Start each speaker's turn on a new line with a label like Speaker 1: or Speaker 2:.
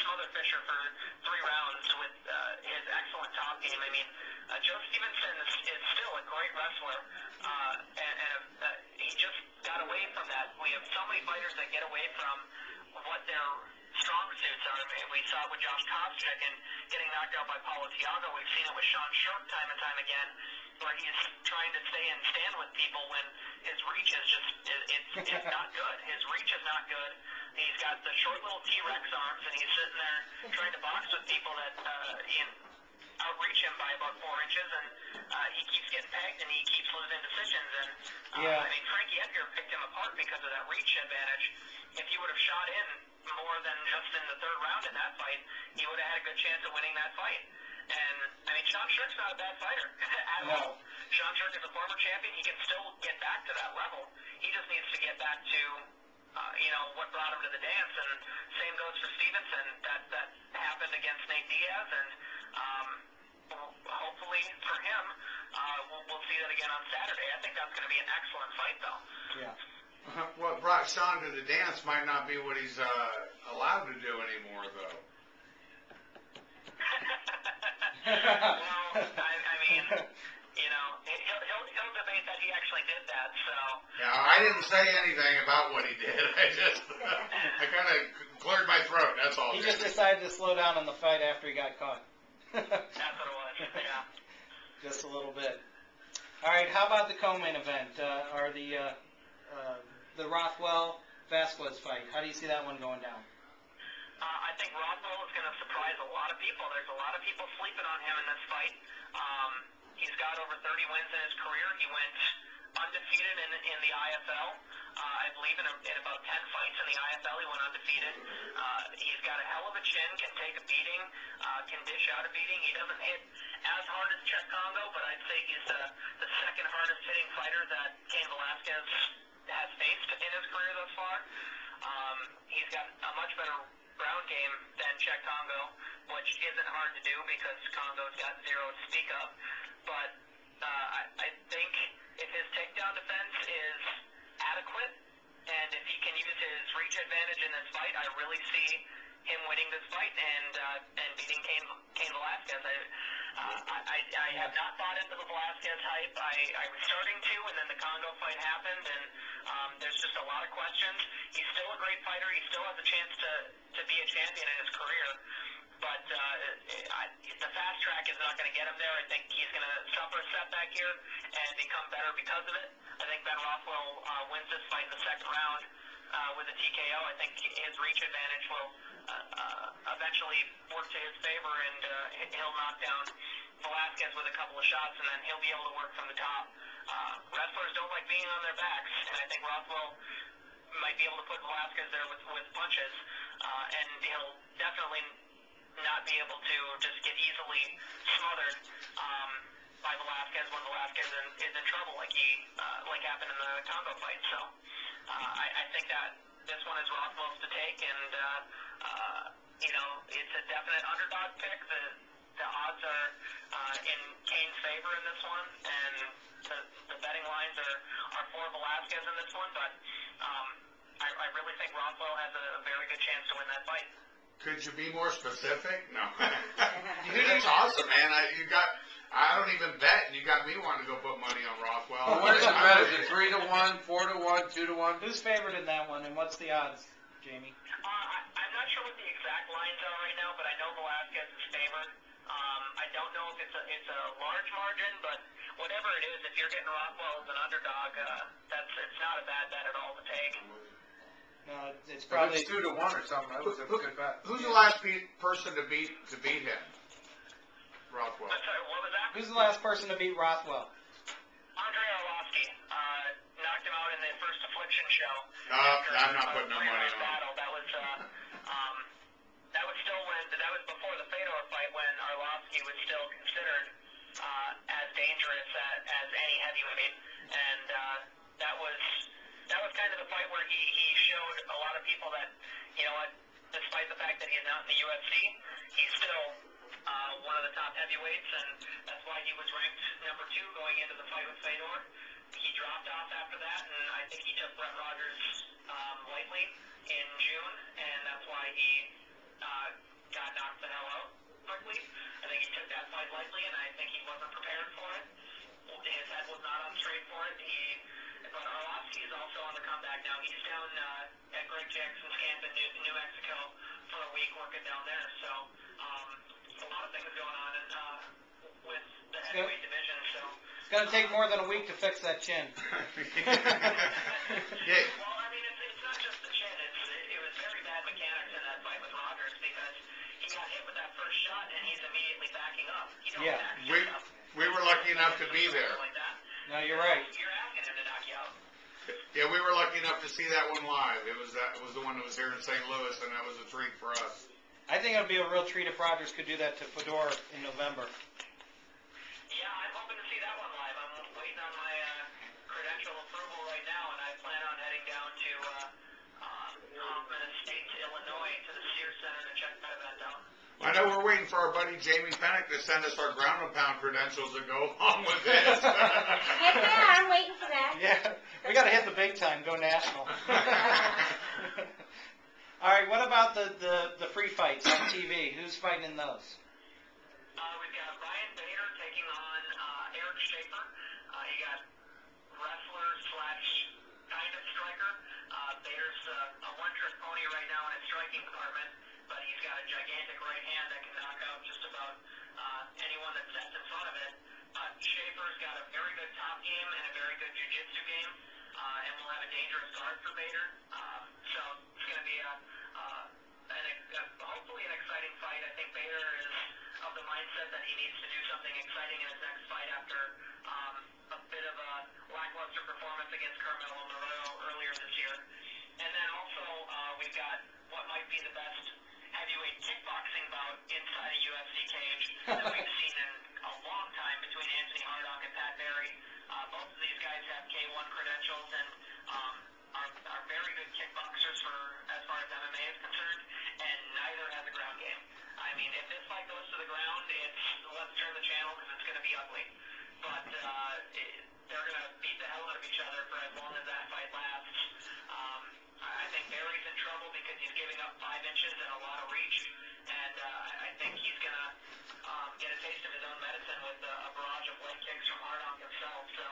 Speaker 1: smother Fisher for 3 rounds with his excellent top game. I mean, Joe Stevenson is still a great wrestler, and he just got away from that. We have so many fighters that get away from what their strong suits are. I mean, we saw it with Josh Koscheck and getting knocked out by Paulo Thiago. We've seen it with Sean Sharp time and time again, where he's trying to stay and stand with people when his reach is just, it's not good. His reach is not good. He's got the short little T-Rex arms, and he's sitting there trying to box with people that outreach him by about 4 inches, and he keeps getting pegged, and he keeps losing decisions. And I mean, Frankie Edgar picked him apart because of that reach advantage. If he would have shot in more than just in the 3rd round in that fight, he would have had a good chance of winning that fight. And, I mean, Sean Shark's not a bad fighter at all. Sean Shark is a former champion. He can still get back to that level. He just needs to get back to, what brought him to the dance. And same goes for Stevenson. That happened against Nate Diaz. And hopefully for him, we'll see that again on Saturday. I think that's going to be an excellent fight, though.
Speaker 2: Yeah.
Speaker 3: What brought Sean to the dance might not be what he's allowed to do anymore, though.
Speaker 1: Well, I mean, he'll debate that he actually did that, so.
Speaker 3: Yeah, I didn't say anything about what he did. I kind of cleared my throat, that's all.
Speaker 2: He just decided to slow down on the fight after he got caught.
Speaker 1: That's what it was, yeah.
Speaker 2: Just a little bit. All right, how about the co-main event? Or the Rothwell-Vasquez fight? How do you see that one going down?
Speaker 1: I think Rothwell is going to surprise a lot of people. There's a lot of people sleeping on him in this fight. He's got over 30 wins in his career. He went undefeated in the IFL. I believe in about 10 fights in the IFL he went undefeated. He's got a hell of a chin, can take a beating, can dish out a beating. He doesn't hit as hard as Chet Congo, but I'd say he's the 2nd hardest hitting fighter that Cain Velasquez has faced in his career thus far. He's got a much better ground game than Chet Congo, which isn't hard to do because Congo's got 0 to speak of. But I think if his takedown defense is adequate, and if he can use his reach advantage in this fight, I really see him winning this fight and beating Cain Velasquez. I have not bought into the Velasquez hype. I was starting to, and then the Congo fight happened, and there's just a lot of questions. He's still a great fighter. He still has a chance to be a champion in his career. But the fast track is not going to get him there. I think he's going to suffer a setback here and become better because of it. I think Ben Rothwell wins this fight in the 2nd round with a TKO. I think his reach advantage will eventually work to his favor, and he'll knock down Velasquez with a couple of shots, and then he'll be able to work from the top. Wrestlers don't like being on their backs, and I think Rothwell might be able to put Velasquez there with punches, and he'll definitely not be able to just get easily smothered by Velasquez when Velasquez is in trouble, like happened in the Congo fight. So I think that this one is Rothwell's to take, and it's a definite underdog pick. The odds are in Cain's favor in this one, and the betting lines are for Velasquez in this one. But I really think Rothwell has a very good chance to win that fight.
Speaker 3: Could you be more specific? No. That's awesome, man. I don't even bet, and you got me wanting to go put money on Rothwell.
Speaker 4: Well, what is the bet? Is it 3 to 1, 4 to 1, 2 to 1?
Speaker 2: Who's favored in that one, and what's the odds, Jamie?
Speaker 1: I'm not sure what the exact lines are right now, but I know Velasquez is favored. I don't know if it's a large margin, but whatever it is, if you're getting Rothwell as an underdog, it's not a bad bet at all to take.
Speaker 2: No, it's probably
Speaker 4: 2 to 1 or something. That was a good bet.
Speaker 3: Who's the last person to beat him? Rothwell.
Speaker 1: I'm sorry, what was that?
Speaker 2: Who's the last person to beat Rothwell?
Speaker 1: Andrei Arlovsky knocked him out in the first Affliction show.
Speaker 3: I'm not putting no money on it.
Speaker 1: That was still that was before the Fedor fight, when Arlovsky was still considered as dangerous as any heavyweight, and that was kind of the fight where he showed a lot of people that, despite the fact that he's not in the UFC, he's still one of the top heavyweights, and that's why he was ranked number 2 going into the fight with Fedor. He dropped off after that, and I think he took Brett Rogers lightly in June, and that's why he got knocked the hell out quickly. I think he took that fight lightly, and I think he wasn't prepared for it. His head was not on straight for it. But Arlovsky is also on the comeback now. He's down at Greg Jackson's camp in New Mexico for a week working down there. So a lot of things going on with the heavyweight division. So
Speaker 2: It's going to take more than a week to fix that chin.
Speaker 1: well, I mean, it's not just the chin. It was very bad mechanics in that fight with Rogers because he got hit with that first shot and he's immediately backing up. You don't
Speaker 2: Yeah.
Speaker 1: back up.
Speaker 3: We were lucky enough to be there.
Speaker 1: Like that.
Speaker 2: No, you're right.
Speaker 1: You're asking him to knock you out.
Speaker 3: Yeah, we were lucky enough to see that one live. It was the one that was here in St. Louis, and that was a treat for us.
Speaker 2: I think it would be a real treat if Rogers could do that to Fedor in November.
Speaker 1: Yeah, I'm hoping to see that one live. I'm waiting on my credential approval right now, and I plan on heading down to Hoffman Estates, Illinois, to the Sears Center to check that event out.
Speaker 3: I know we're waiting for our buddy Jamie Penicks to send us our ground and pound credentials to go along with this.
Speaker 5: Heck yeah, I'm waiting for that.
Speaker 2: Yeah, we got to hit the big time, go national. All right, what about the free fights on TV? Who's fighting in those?
Speaker 1: We've got Ryan Bader taking on Eric Schaefer. You got wrestler / kind of striker. Bader's a one-trick pony right now in his striking department, but he's got a gigantic right hand that can knock out just about anyone that sets in front of it. Schaefer's got a very good top game and a very good jiu-jitsu game, and will have a dangerous guard for Bader. So it's going to be hopefully an exciting fight. I think Bader is of the mindset that he needs to do something exciting in his next fight after a bit of a lackluster performance against Carmelo Moreno earlier this year. And then also we've got what might be the best heavyweight kickboxing bout inside a UFC cage that we've seen in a long time between Anthony Hardong and Pat Barry. Both of these guys have K1 credentials and are very good kickboxers as far as MMA is concerned, and neither has a ground game. I mean, if this fight goes to the ground, it's let's turn the channel because it's going to be ugly. But they're going to beat the hell out of each other for as long as that fight lasts. I think Barry's in trouble because he's giving up 5 inches and a lot of reach, and I think he's going to get a taste of his own medicine with a barrage of leg kicks from Hardong himself. So